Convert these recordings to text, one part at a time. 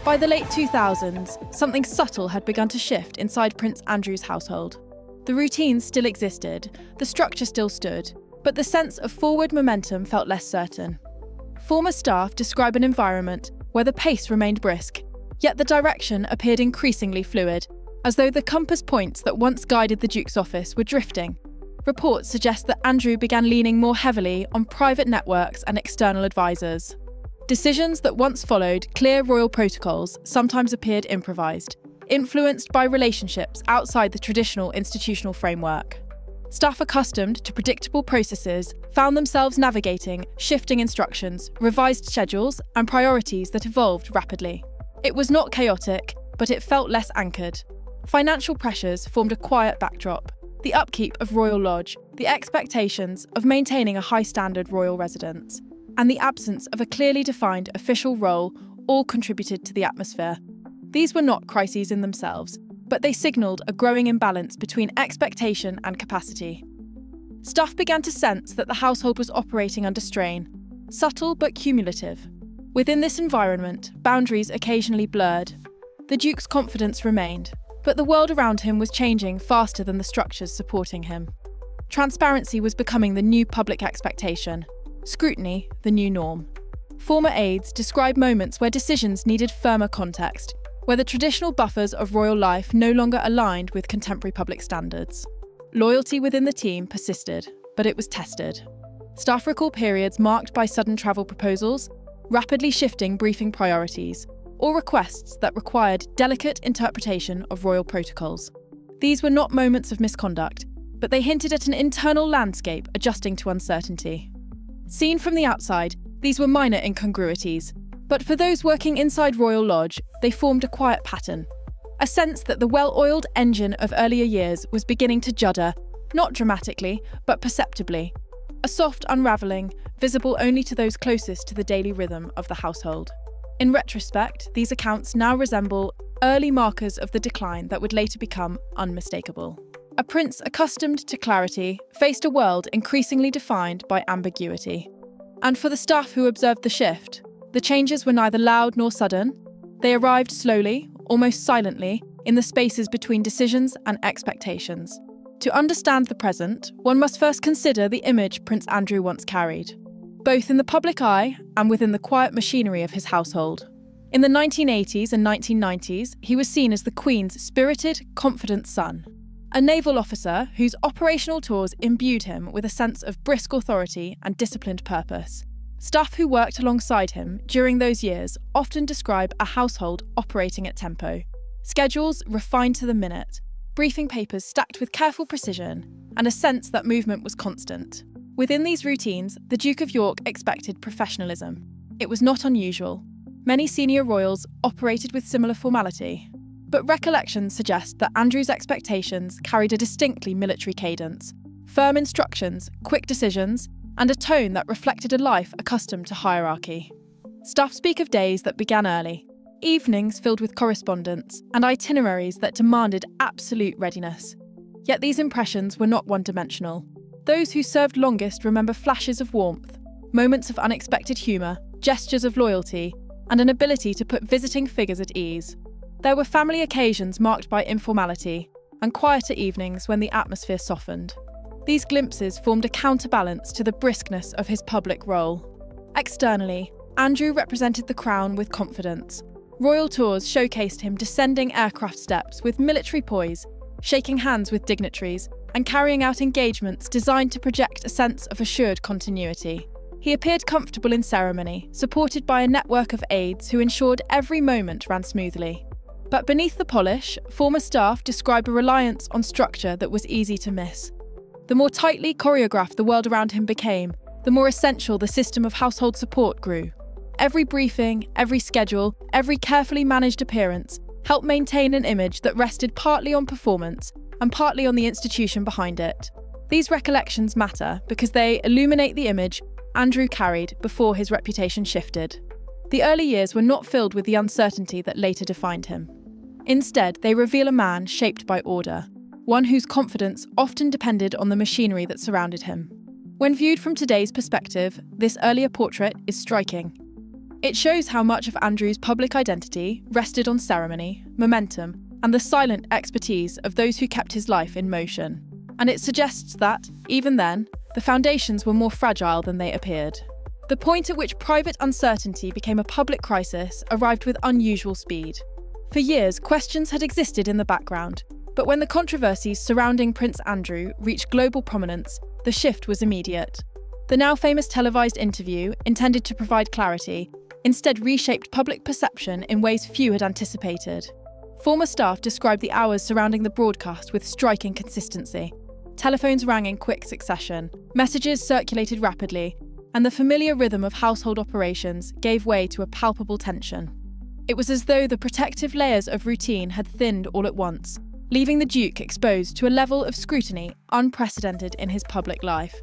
By the late 2000s, something subtle had begun to shift inside Prince Andrew's household. The routines still existed, the structure still stood, but the sense of forward momentum felt less certain. Former staff describe an environment where the pace remained brisk, yet the direction appeared increasingly fluid, as though the compass points that once guided the Duke's office were drifting. Reports suggest that Andrew began leaning more heavily on private networks and external advisors. Decisions that once followed clear royal protocols sometimes appeared improvised, influenced by relationships outside the traditional institutional framework. Staff accustomed to predictable processes found themselves navigating shifting instructions, revised schedules, and priorities that evolved rapidly. It was not chaotic, but it felt less anchored. Financial pressures formed a quiet backdrop. The upkeep of Royal Lodge, the expectations of maintaining a high-standard royal residence, and the absence of a clearly defined official role all contributed to the atmosphere. These were not crises in themselves, but they signalled a growing imbalance between expectation and capacity. Staff began to sense that the household was operating under strain, subtle but cumulative. Within this environment, boundaries occasionally blurred. The Duke's confidence remained, but the world around him was changing faster than the structures supporting him. Transparency was becoming the new public expectation, scrutiny the new norm. Former aides describe moments where decisions needed firmer context, where the traditional buffers of royal life no longer aligned with contemporary public standards. Loyalty within the team persisted, but it was tested. Staff recall periods marked by sudden travel proposals, rapidly shifting briefing priorities, or requests that required delicate interpretation of royal protocols. These were not moments of misconduct, but they hinted at an internal landscape adjusting to uncertainty. Seen from the outside, these were minor incongruities, but for those working inside Royal Lodge, they formed a quiet pattern. A sense that the well-oiled engine of earlier years was beginning to judder, not dramatically, but perceptibly. A soft unravelling, visible only to those closest to the daily rhythm of the household. In retrospect, these accounts now resemble early markers of the decline that would later become unmistakable. A prince accustomed to clarity faced a world increasingly defined by ambiguity. And for the staff who observed the shift, the changes were neither loud nor sudden. They arrived slowly, almost silently, in the spaces between decisions and expectations. To understand the present, one must first consider the image Prince Andrew once carried, both in the public eye and within the quiet machinery of his household. In the 1980s and 1990s, he was seen as the Queen's spirited, confident son, a naval officer whose operational tours imbued him with a sense of brisk authority and disciplined purpose. Staff who worked alongside him during those years often describe a household operating at tempo, schedules refined to the minute, briefing papers stacked with careful precision, and a sense that movement was constant. Within these routines, the Duke of York expected professionalism. It was not unusual. Many senior royals operated with similar formality. But recollections suggest that Andrew's expectations carried a distinctly military cadence, firm instructions, quick decisions, and a tone that reflected a life accustomed to hierarchy. Staff speak of days that began early, evenings filled with correspondence, and itineraries that demanded absolute readiness. Yet these impressions were not one-dimensional. Those who served longest remember flashes of warmth, moments of unexpected humour, gestures of loyalty, and an ability to put visiting figures at ease. There were family occasions marked by informality, and quieter evenings when the atmosphere softened. These glimpses formed a counterbalance to the briskness of his public role. Externally, Andrew represented the crown with confidence. Royal tours showcased him descending aircraft steps with military poise, shaking hands with dignitaries, and carrying out engagements designed to project a sense of assured continuity. He appeared comfortable in ceremony, supported by a network of aides who ensured every moment ran smoothly. But beneath the polish, former staff describe a reliance on structure that was easy to miss. The more tightly choreographed the world around him became, the more essential the system of household support grew. Every briefing, every schedule, every carefully managed appearance helped maintain an image that rested partly on performance and partly on the institution behind it. These recollections matter because they illuminate the image Andrew carried before his reputation shifted. The early years were not filled with the uncertainty that later defined him. Instead, they reveal a man shaped by order, one whose confidence often depended on the machinery that surrounded him. When viewed from today's perspective, this earlier portrait is striking. It shows how much of Andrew's public identity rested on ceremony, momentum, and the silent expertise of those who kept his life in motion. And it suggests that, even then, the foundations were more fragile than they appeared. The point at which private uncertainty became a public crisis arrived with unusual speed. For years, questions had existed in the background, but when the controversies surrounding Prince Andrew reached global prominence, the shift was immediate. The now famous televised interview, intended to provide clarity, instead reshaped public perception in ways few had anticipated. Former staff described the hours surrounding the broadcast with striking consistency. Telephones rang in quick succession, messages circulated rapidly, and the familiar rhythm of household operations gave way to a palpable tension. It was as though the protective layers of routine had thinned all at once, leaving the Duke exposed to a level of scrutiny unprecedented in his public life.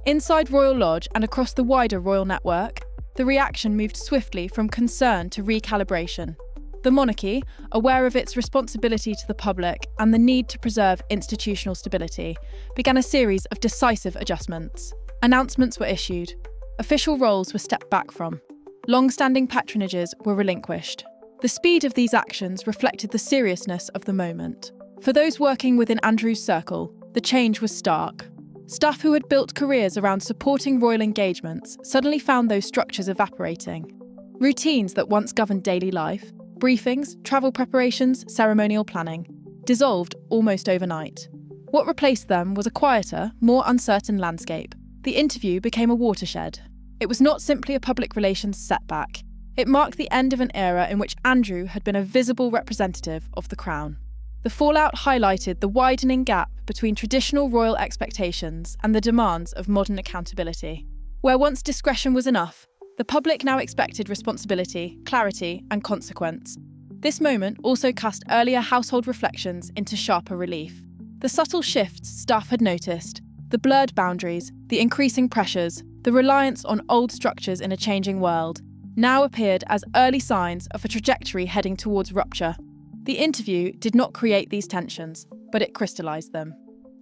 Inside Royal Lodge and across the wider royal network, the reaction moved swiftly from concern to recalibration. The monarchy, aware of its responsibility to the public and the need to preserve institutional stability, began a series of decisive adjustments. Announcements were issued. Official roles were stepped back from. Long-standing patronages were relinquished. The speed of these actions reflected the seriousness of the moment. For those working within Andrew's circle, the change was stark. Staff who had built careers around supporting royal engagements suddenly found those structures evaporating. Routines that once governed daily life, briefings, travel preparations, ceremonial planning, dissolved almost overnight. What replaced them was a quieter, more uncertain landscape. The interview became a watershed. It was not simply a public relations setback. It marked the end of an era in which Andrew had been a visible representative of the crown. The fallout highlighted the widening gap between traditional royal expectations and the demands of modern accountability. Where once discretion was enough, the public now expected responsibility, clarity, and consequence. This moment also cast earlier household reflections into sharper relief. The subtle shifts staff had noticed, the blurred boundaries, the increasing pressures, the reliance on old structures in a changing world, now appeared as early signs of a trajectory heading towards rupture. The interview did not create these tensions, but it crystallised them.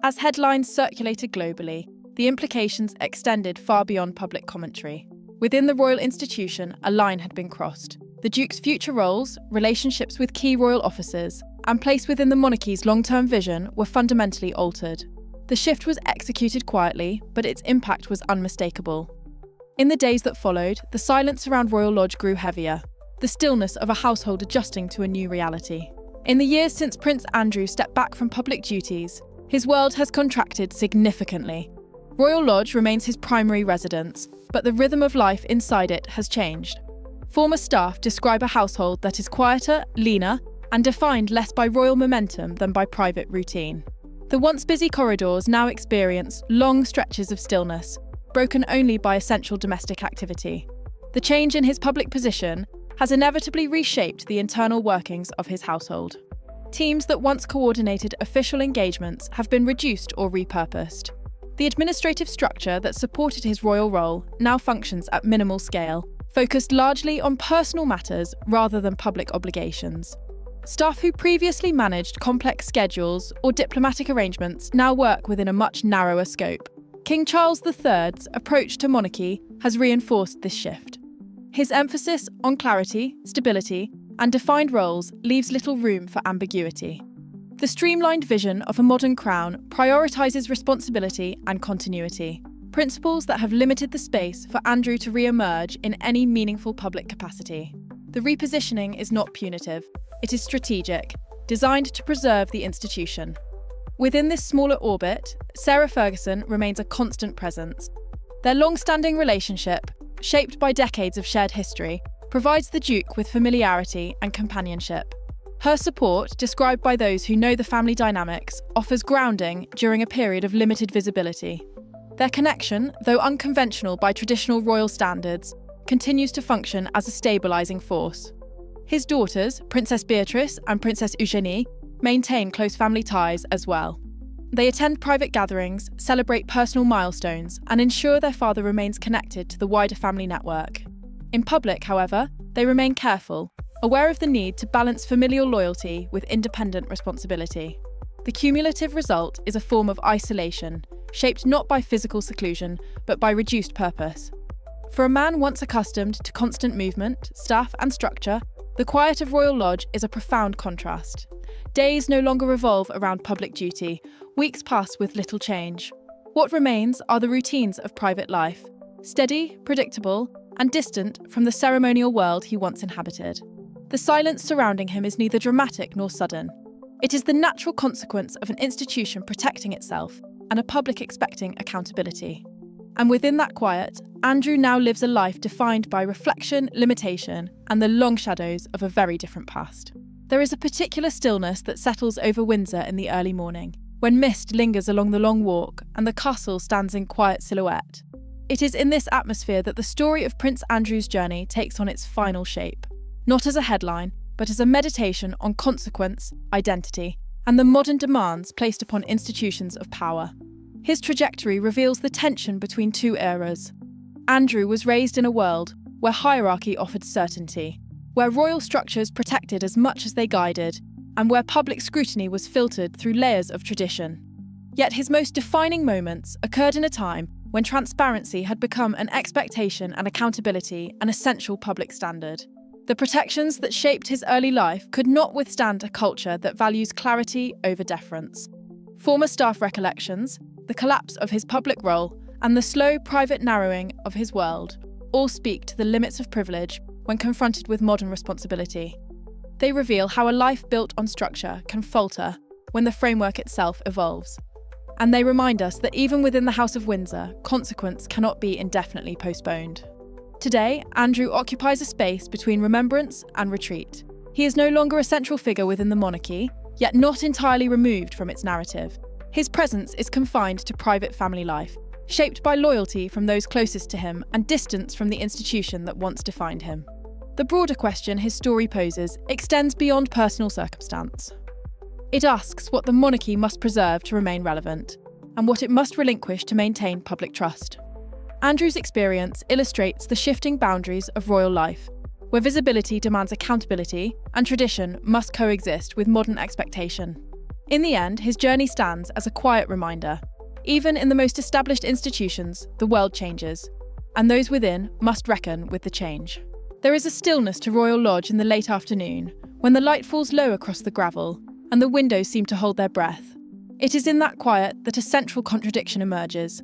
As headlines circulated globally, the implications extended far beyond public commentary. Within the royal institution, a line had been crossed. The Duke's future roles, relationships with key royal officers, and place within the monarchy's long-term vision were fundamentally altered. The shift was executed quietly, but its impact was unmistakable. In the days that followed, the silence around Royal Lodge grew heavier, the stillness of a household adjusting to a new reality. In the years since Prince Andrew stepped back from public duties, his world has contracted significantly. Royal Lodge remains his primary residence, but the rhythm of life inside it has changed. Former staff describe a household that is quieter, leaner, and defined less by royal momentum than by private routine. The once busy corridors now experience long stretches of stillness, broken only by essential domestic activity. The change in his public position has inevitably reshaped the internal workings of his household. Teams that once coordinated official engagements have been reduced or repurposed. The administrative structure that supported his royal role now functions at minimal scale, focused largely on personal matters rather than public obligations. Staff who previously managed complex schedules or diplomatic arrangements now work within a much narrower scope. King Charles III's approach to monarchy has reinforced this shift. His emphasis on clarity, stability, and defined roles leaves little room for ambiguity. The streamlined vision of a modern crown prioritises responsibility and continuity, principles that have limited the space for Andrew to re-emerge in any meaningful public capacity. The repositioning is not punitive, it is strategic, designed to preserve the institution. Within this smaller orbit, Sarah Ferguson remains a constant presence. Their long-standing relationship, shaped by decades of shared history, provides the Duke with familiarity and companionship. Her support, described by those who know the family dynamics, offers grounding during a period of limited visibility. Their connection, though unconventional by traditional royal standards, continues to function as a stabilising force. His daughters, Princess Beatrice and Princess Eugenie, maintain close family ties as well. They attend private gatherings, celebrate personal milestones, and ensure their father remains connected to the wider family network. In public, however, they remain careful, aware of the need to balance familial loyalty with independent responsibility. The cumulative result is a form of isolation, shaped not by physical seclusion, but by reduced purpose. For a man once accustomed to constant movement, staff, and structure, the quiet of Royal Lodge is a profound contrast. Days no longer revolve around public duty, weeks pass with little change. What remains are the routines of private life, steady, predictable, and distant from the ceremonial world he once inhabited. The silence surrounding him is neither dramatic nor sudden. It is the natural consequence of an institution protecting itself and a public expecting accountability. And within that quiet, Andrew now lives a life defined by reflection, limitation, and the long shadows of a very different past. There is a particular stillness that settles over Windsor in the early morning, when mist lingers along the long walk and the castle stands in quiet silhouette. It is in this atmosphere that the story of Prince Andrew's journey takes on its final shape, not as a headline, but as a meditation on consequence, identity, and the modern demands placed upon institutions of power. His trajectory reveals the tension between two eras. Andrew was raised in a world where hierarchy offered certainty, where royal structures protected as much as they guided, and where public scrutiny was filtered through layers of tradition. Yet his most defining moments occurred in a time when transparency had become an expectation and accountability an essential public standard. The protections that shaped his early life could not withstand a culture that values clarity over deference. Former staff recollections, the collapse of his public role, and the slow private narrowing of his world all speak to the limits of privilege when confronted with modern responsibility. They reveal how a life built on structure can falter when the framework itself evolves. And they remind us that even within the House of Windsor, consequence cannot be indefinitely postponed. Today, Andrew occupies a space between remembrance and retreat. He is no longer a central figure within the monarchy, yet not entirely removed from its narrative. His presence is confined to private family life, shaped by loyalty from those closest to him and distance from the institution that once defined him. The broader question his story poses extends beyond personal circumstance. It asks what the monarchy must preserve to remain relevant, and what it must relinquish to maintain public trust. Andrew's experience illustrates the shifting boundaries of royal life, where visibility demands accountability and tradition must coexist with modern expectation. In the end, his journey stands as a quiet reminder. Even in the most established institutions, the world changes, and those within must reckon with the change. There is a stillness to Royal Lodge in the late afternoon, when the light falls low across the gravel, and the windows seem to hold their breath. It is in that quiet that a central contradiction emerges.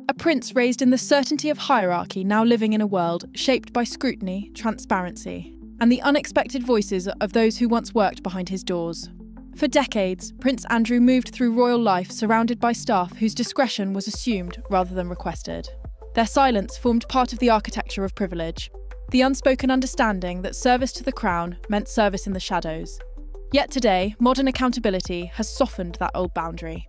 A prince raised in the certainty of hierarchy now living in a world shaped by scrutiny, transparency, and the unexpected voices of those who once worked behind his doors. For decades, Prince Andrew moved through royal life surrounded by staff whose discretion was assumed rather than requested. Their silence formed part of the architecture of privilege, the unspoken understanding that service to the crown meant service in the shadows. Yet today, modern accountability has softened that old boundary.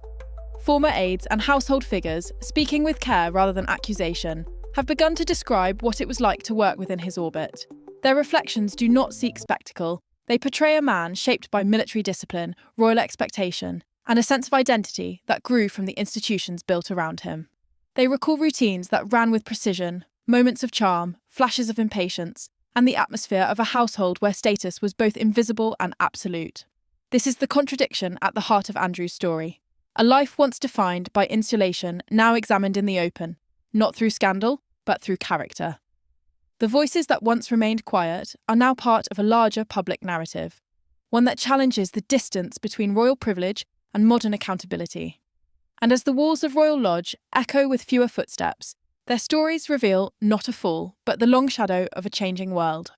Former aides and household figures, speaking with care rather than accusation, have begun to describe what it was like to work within his orbit. Their reflections do not seek spectacle. They portray a man shaped by military discipline, royal expectation, and a sense of identity that grew from the institutions built around him. They recall routines that ran with precision, moments of charm, flashes of impatience, and the atmosphere of a household where status was both invisible and absolute. This is the contradiction at the heart of Andrew's story. A life once defined by insulation, now examined in the open, not through scandal, but through character. The voices that once remained quiet are now part of a larger public narrative, one that challenges the distance between royal privilege and modern accountability. And as the walls of Royal Lodge echo with fewer footsteps, their stories reveal not a fall, but the long shadow of a changing world.